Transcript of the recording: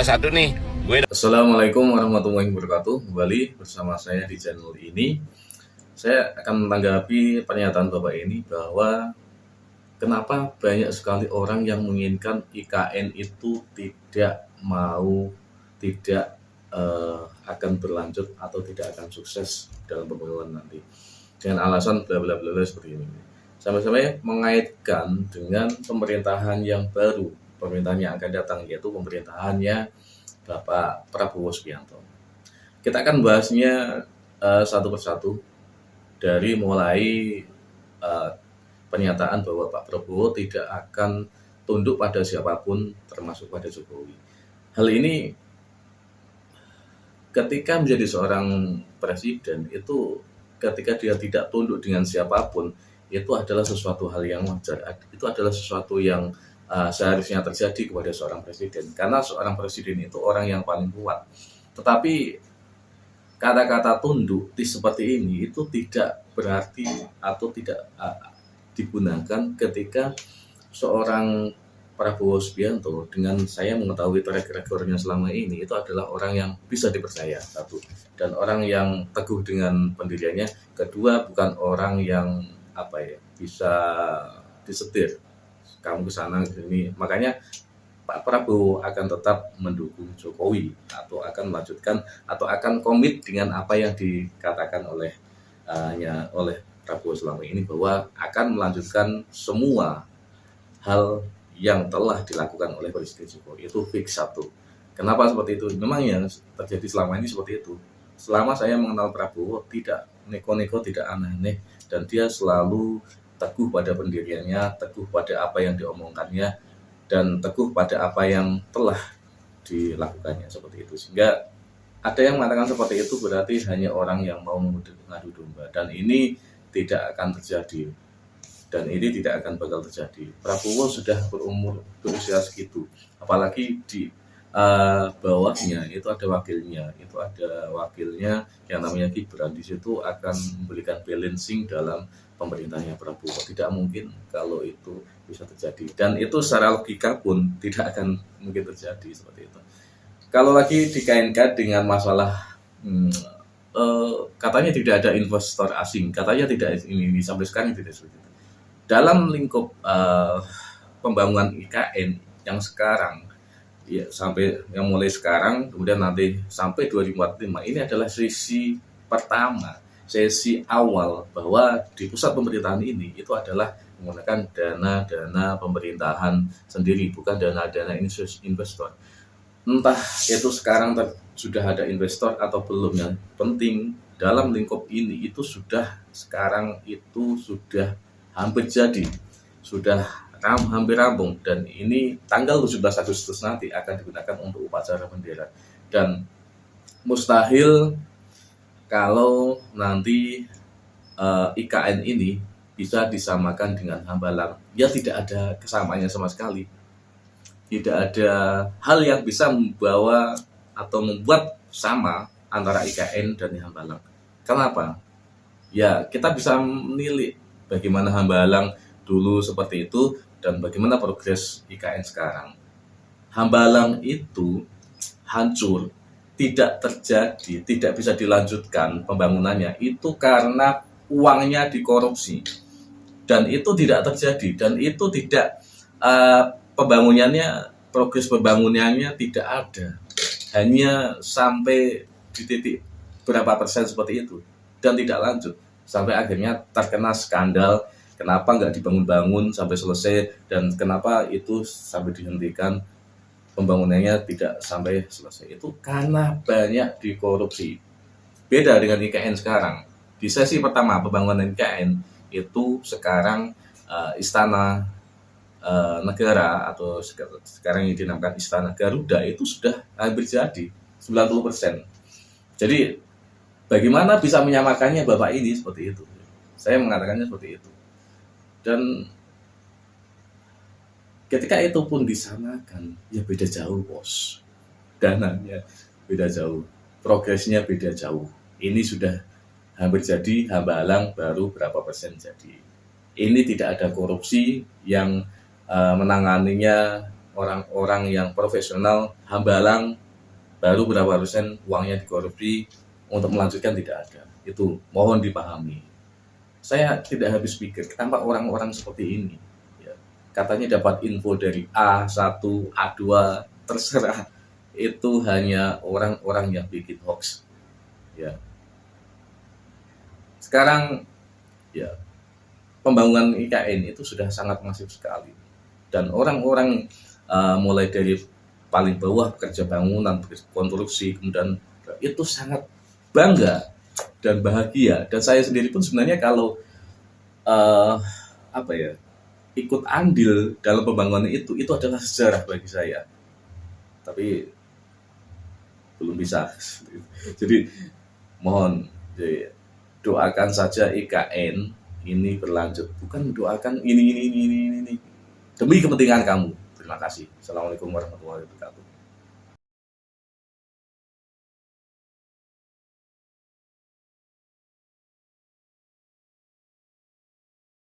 salah satu nih. Assalamualaikum warahmatullahi wabarakatuh. Kembali bersama saya di channel ini. Saya akan menanggapi pernyataan Bapak ini bahwa kenapa banyak sekali orang yang menginginkan IKN itu tidak mau, tidak akan berlanjut atau tidak akan sukses dalam pembangunan nanti dengan alasan bla bla bla seperti ini. Sama-sama mengaitkan dengan pemerintahan yang baru, pemerintahan yang akan datang, yaitu pemerintahannya Bapak Prabowo Subianto. Kita akan bahasnya satu persatu dari mulai pernyataan bahwa Pak Prabowo tidak akan tunduk pada siapapun termasuk pada Jokowi. Hal ini ketika menjadi seorang presiden itu ketika dia tidak tunduk dengan siapapun itu adalah sesuatu hal yang wajar. Itu adalah sesuatu yang seharusnya terjadi kepada seorang presiden, karena seorang presiden itu orang yang paling kuat. Tetapi kata-kata tunduk seperti ini itu tidak berarti atau tidak digunakan ketika seorang Prabowo Subianto dengan saya mengetahui track recordnya selama ini itu adalah orang yang bisa dipercaya, satu, dan orang yang teguh dengan pendiriannya, kedua bukan orang yang bisa disetir kamu ke sana ke sini. Makanya Pak Prabowo akan tetap mendukung Jokowi atau akan melanjutkan atau akan komit dengan apa yang dikatakan oleh Prabowo selama ini, bahwa akan melanjutkan semua hal yang telah dilakukan oleh Presiden Jokowi. Itu fix satu. Kenapa seperti itu? Memang yang terjadi selama ini seperti itu. Selama saya mengenal Prabowo, tidak neko-neko, tidak aneh-aneh, dan dia selalu teguh pada pendiriannya, teguh pada apa yang diomongkannya, dan teguh pada apa yang telah dilakukannya, seperti itu. Sehingga ada yang mengatakan seperti itu berarti hanya orang yang mau mengadu domba, dan ini tidak akan terjadi, dan ini tidak akan bakal terjadi. Prabowo sudah berusia segitu, apalagi di bawahnya itu ada wakilnya yang namanya Gibran. Di situ akan memberikan balancing dalam pemerintahnya Prabowo. Tidak mungkin kalau itu bisa terjadi, dan itu secara logika pun tidak akan mungkin terjadi seperti itu. Kalau lagi dikaitkan dengan masalah katanya tidak ada investor asing, katanya tidak, ini sampai sekarang tidak seperti itu. Dalam lingkup pembangunan IKN yang sekarang, ya, sampai yang mulai sekarang kemudian nanti sampai 2045, ini adalah sesi pertama, sesi awal bahwa di pusat pemerintahan ini itu adalah menggunakan dana pemerintahan sendiri, bukan dana investor. Entah itu sekarang sudah ada investor atau belum, yang penting dalam lingkup ini itu sekarang itu sudah hampir jadi, sudah hampir rampung, dan ini tanggal 17 Agustus nanti akan digunakan untuk upacara bendera. Dan mustahil kalau nanti IKN ini bisa disamakan dengan Hambalang. Ya, tidak ada kesamaannya sama sekali. Tidak ada hal yang bisa membawa atau membuat sama antara IKN dan Hambalang. Kenapa? Ya, kita bisa menilik bagaimana Hambalang dulu seperti itu dan bagaimana progres IKN sekarang. Hambalang itu hancur, tidak terjadi, tidak bisa dilanjutkan pembangunannya itu karena uangnya dikorupsi, dan itu tidak terjadi, dan itu tidak progres pembangunannya tidak ada, hanya sampai di titik berapa persen seperti itu dan tidak lanjut, sampai akhirnya terkena skandal. Kenapa nggak dibangun-bangun sampai selesai, dan kenapa itu sampai dihentikan pembangunannya tidak sampai selesai? Itu karena banyak dikorupsi. Beda dengan IKN sekarang. Di sesi pertama pembangunan IKN itu sekarang Istana Negara atau sekarang yang dinamakan Istana Garuda itu sudah hampir jadi 90%. Jadi bagaimana bisa menyamakannya Bapak ini seperti itu? Saya mengatakannya seperti itu. Dan ketika itu pun disamakan, ya beda jauh bos. Dananya beda jauh, progresnya beda jauh. Ini sudah hampir jadi, Hambalang baru berapa persen jadi. Ini tidak ada korupsi yang menanganinya orang-orang yang profesional, hambalang, baru berapa persen uangnya dikorupsi untuk melanjutkan tidak ada. Itu mohon dipahami. Saya tidak habis pikir kenapa orang-orang seperti ini. Ya, katanya dapat info dari A1, A2, terserah. Itu hanya orang-orang yang bikin hoax. Ya. Sekarang ya pembangunan IKN itu sudah sangat masif sekali. Dan orang-orang mulai dari paling bawah pekerja bangunan, konstruksi, kemudian itu sangat bangga dan bahagia. Dan saya sendiri pun sebenarnya kalau ikut andil dalam pembangunan itu adalah sejarah bagi saya. Tapi belum bisa. Jadi mohon doakan saja IKN ini berlanjut. Bukan doakan ini demi kepentingan kamu. Terima kasih. Assalamualaikum warahmatullahi wabarakatuh.